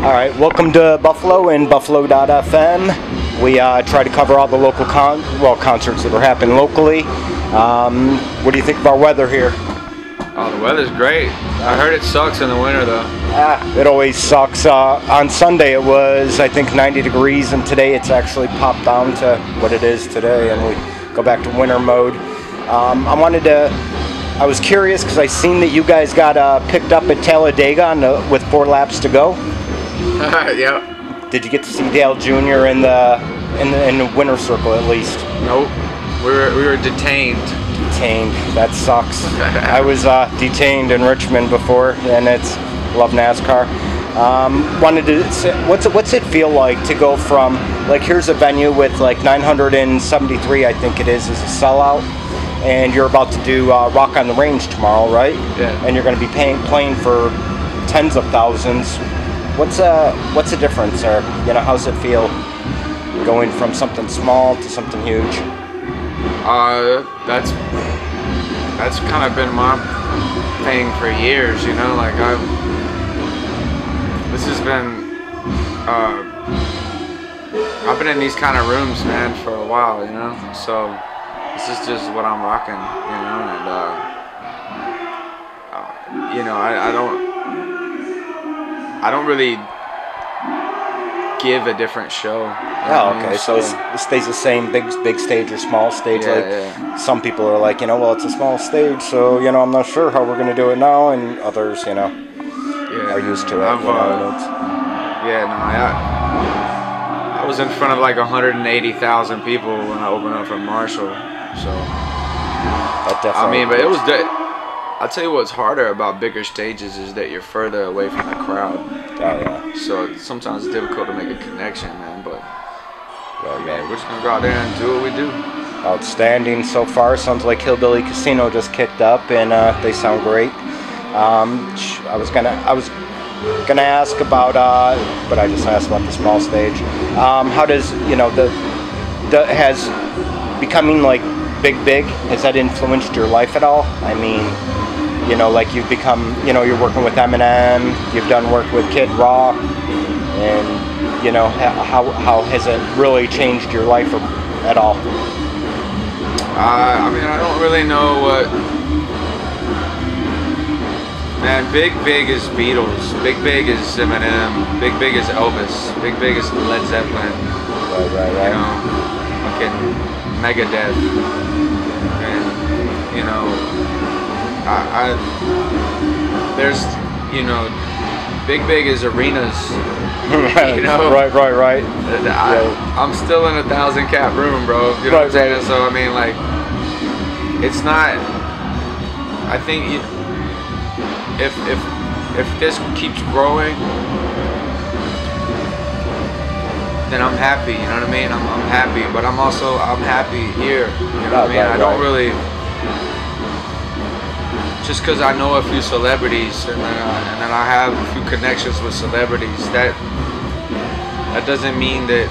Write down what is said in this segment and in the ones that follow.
All right, welcome to Buffalo and Buffalo.fm. We try to cover all the local concerts that are happening locally. What do you think of our weather here? Oh, the weather's great. I heard it sucks in the winter though. It always sucks. On Sunday it was, I think, 90 degrees, and today it's actually popped down to what it is today, and we go back to winter mode. I was curious because I seen that you guys got picked up at Talladega with 4 laps to go. Yep. Did you get to see Dale Jr. in the winner circle at least? Nope. We were detained. Detained. That sucks. I was detained in Richmond before, and love NASCAR. Wanted to say, what's it feel like to go from, like, here's a venue with like 973, I think it is a sellout, and you're about to do Rock on the Range tomorrow, right? Yeah. And you're going to be playing for tens of thousands. What's the difference, or how's it feel going from something small to something huge? That's kind of been my thing for years, like this has been, I've been in these kind of rooms, man, for a while, so this is just what I'm rocking, and I don't really give a different show. Oh, okay. So it stays the same, big stage or small stage. Yeah. Some people are like, well, it's a small stage, so I'm not sure how we're gonna do it now, and others, are used to it. I was in front of like 180,000 people when I opened up for Marshall, so that definitely. But it was. I'll tell you what's harder about bigger stages is that you're further away from the crowd. Oh yeah. So sometimes it's difficult to make a connection, man. But yeah, we're just gonna go out there and do what we do. Outstanding so far. Sounds like Hillbilly Casino just kicked up, and they sound great. I was gonna ask about, but I just asked about the small stage. How does has becoming like big, has that influenced your life at all? I mean, like you've become, you're working with Eminem, you've done work with Kid Rock, and how has it really changed your life at all? I don't really know what. Man, big is Beatles, big is Eminem, big is Elvis, big is Led Zeppelin. Right. Fucking Megadeth, and there's big is arenas. Right. I'm still in a 1,000-cap room, bro. You know what I'm saying? So it's not. I think if this keeps growing, then I'm happy, you know what I mean? I'm happy, but I'm happy here, you know what I mean? I don't really, just because I know a few celebrities and then I have a few connections with celebrities, that doesn't mean that,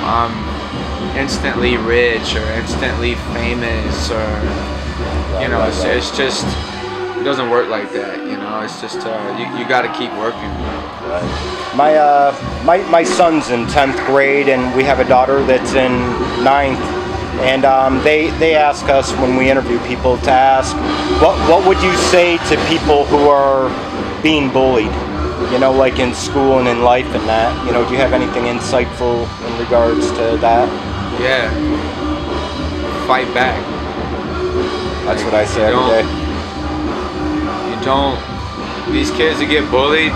I'm instantly rich or instantly famous, or, it's just, it doesn't work like that, it's just, you got to keep working. My son's in 10th grade, and we have a daughter that's in 9th, and they ask us when we interview people to ask, what would you say to people who are being bullied, like in school and in life and that, do you have anything insightful in regards to that? Yeah, fight back. That's what I say every day. These kids that get bullied,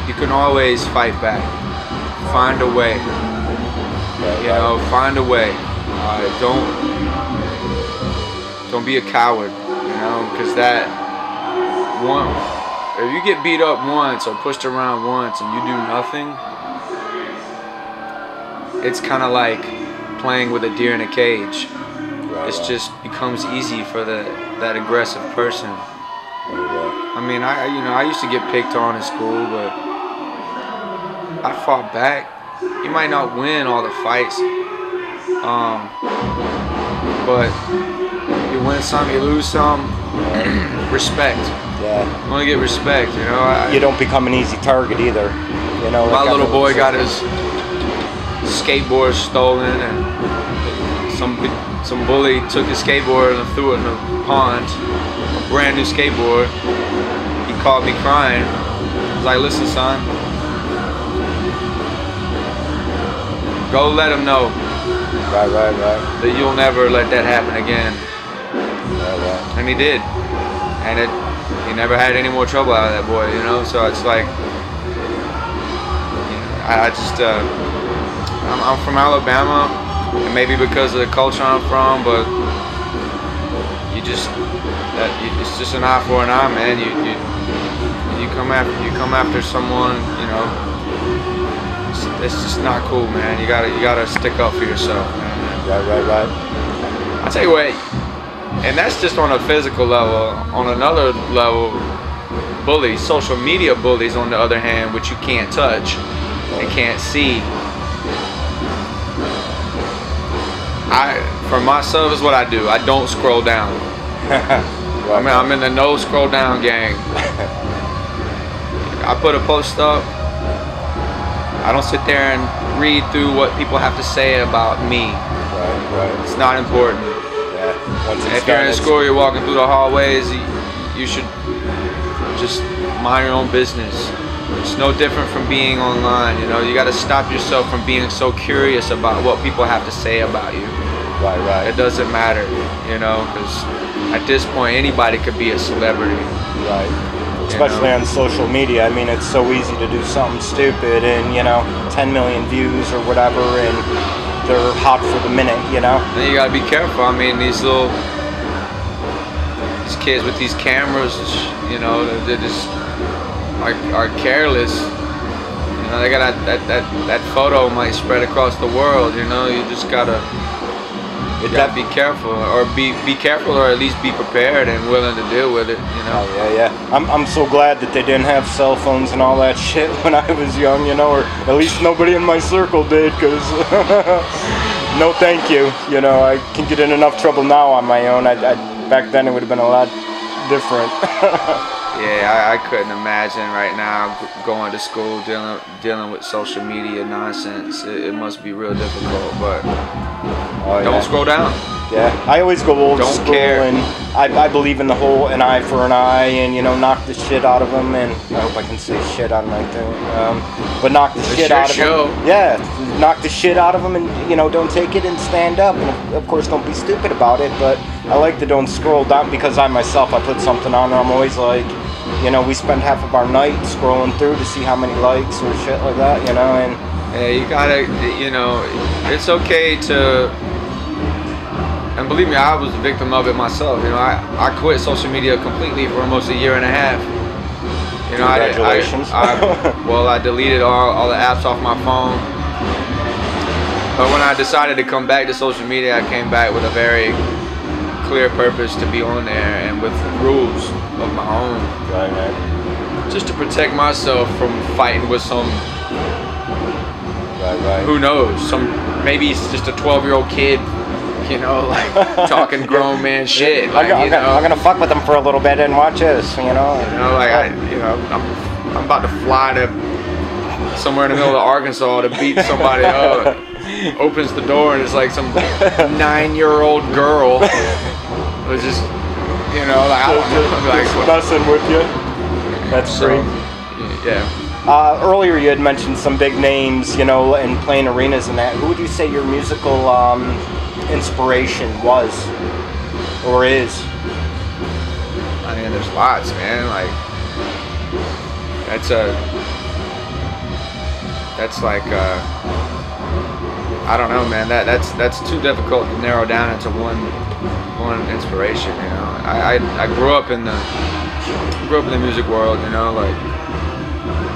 you can always fight back. Find a way. Find a way. Don't be a coward, because if you get beat up once or pushed around once and you do nothing, it's kind of like playing with a deer in a cage. It just becomes easy for that aggressive person. I used to get picked on in school, but I fought back. You might not win all the fights, but You win some, you lose some. Respect. Yeah. You want to get respect, you know. You don't become an easy target either. You know. My little boy got his skateboard stolen, and some bully took his skateboard and threw it in the pond. A brand new skateboard. He called me crying. I was like, listen, son. Go let him know. Right. That you'll never let that happen again. Right. And he did. And he never had any more trouble out of that boy, you know? So it's like, you know, I'm from Alabama, and maybe because of the culture I'm from, but it's just an eye for an eye, man. You come after someone, you know. It's just not cool, man. You gotta stick up for yourself, man. Right. I'll tell you what, and that's just on a physical level. On another level, bullies, social media bullies, on the other hand, which you can't touch and can't see. For myself, is what I do. I don't scroll down. I'm in the no scroll down gang. I put a post up. I don't sit there and read through what people have to say about me. Right. It's not important. Yeah. If you're in school, you're walking through the hallways, you should just mind your own business. It's no different from being online, you know. You got to stop yourself from being so curious about what people have to say about you. Right. It doesn't matter, you know, because at this point, anybody could be a celebrity. Right. Especially on social media. I mean, it's so easy to do something stupid and, you know, 10 million views or whatever, and they're hot for the minute, you know? And you gotta be careful. I mean, these kids with these cameras, you know, they just are careless. You know, they got that photo might spread across the world, you know? You just gotta be careful, or be careful, or at least be prepared and willing to deal with it, you know. Oh, yeah. I'm so glad that they didn't have cell phones and all that shit when I was young, you know, or at least nobody in my circle did, because no thank you, you know. I can get in enough trouble now on my own. Back then it would have been a lot different. Yeah, I couldn't imagine right now going to school dealing with social media nonsense. It must be real difficult, but don't scroll down. Yeah, I always go old Don't school, care. and I believe in the whole an eye for an eye, and, you know, knock the shit out of them, and I hope I can say shit on my thing, but knock the shit out of them. Yeah, knock the shit out of them, and, you know, don't take it and stand up, and of course don't be stupid about it, but I like to don't scroll down, because I myself, I put something on, and I'm always like, you know, we spend half of our night scrolling through to see how many likes or shit like that, you know, and... Yeah, you gotta, you know, it's okay to... And believe me, I was a victim of it myself. You know, I quit social media completely for almost a year and a half. You know, Congratulations. I deleted all the apps off my phone. But when I decided to come back to social media, I came back with a very clear purpose to be on there, and with rules of my own. Right. Just to protect myself from fighting with some... Right. Who knows? Maybe it's just a 12-year-old kid, you know, like talking grown man shit. Like, I'm gonna fuck with them for a little bit and watch this, you know. You know, like I'm about to fly to somewhere in the middle of Arkansas to beat somebody up. Opens the door and it's like some 9-year-old girl was just, you know, like I don't know, like just messing with you. That's great. Yeah. Earlier you had mentioned some big names, you know, and playing arenas and that. Who would you say your musical inspiration was, or is? I mean, there's lots, man. Like that's like I don't know, man. That's too difficult to narrow down into one inspiration. You know, I grew up in the music world. You know, like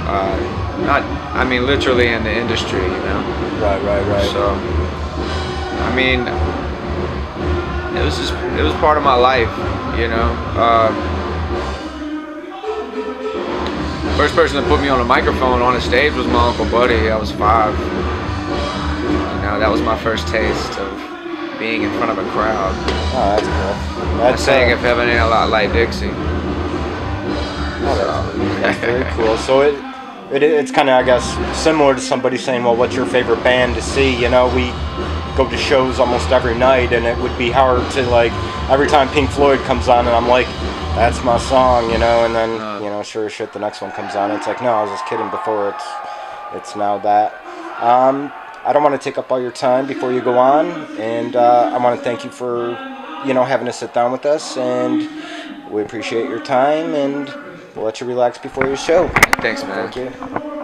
I mean literally in the industry. You know. Right. So I mean, it was part of my life. You know. First person to put me on a microphone on a stage was my Uncle Buddy. I was 5. You know, that was my first taste of being in front of a crowd. that's cool. I'm That's saying if heaven ain't a lot like Dixie. that's very cool. So it's kind of, I guess, similar to somebody saying, well, what's your favorite band to see? You know, we go to shows almost every night, and it would be hard to, like, every time Pink Floyd comes on and I'm like, that's my song, you know, and then, you know, sure as shit, the next one comes on. It's like, no, I was just kidding before. It's now that. I don't want to take up all your time before you go on, and I want to thank you for, you know, having to sit down with us, and we appreciate your time, and we'll let you relax before your show. Thanks, man. Thank you.